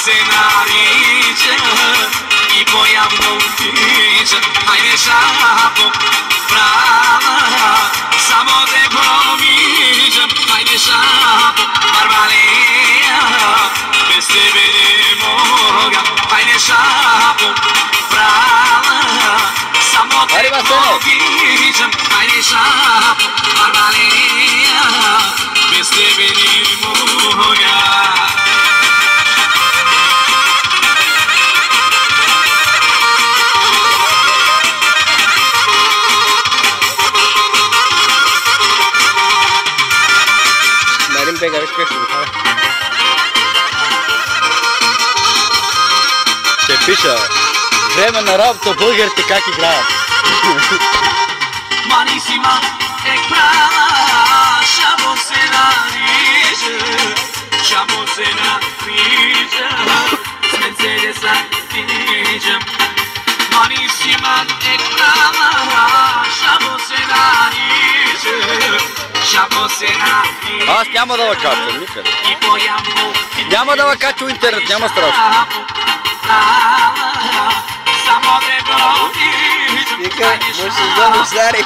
se nariče i pojavno utiče. Hajde šapo, prava, samo te promičem. Hajde šapo, Barbalija, bez tebe ne moga. Hajde šapo, prava, samo te promičem. Hajde šapo, Barbalija, bez tebe ne moga. Pega, veš kaj se dohaja. Če piše, vreme na rabto, bulgarti kak igrajo. Manissima e prava, šamo se nariče, šamo se nariče, s Mercedesa tičem. Manissima e prava, šamo se nariče, šamo se nariče. Аз няма да качвам никъде. Няма да качвам интернет, няма страшно. Вика, може да му зари.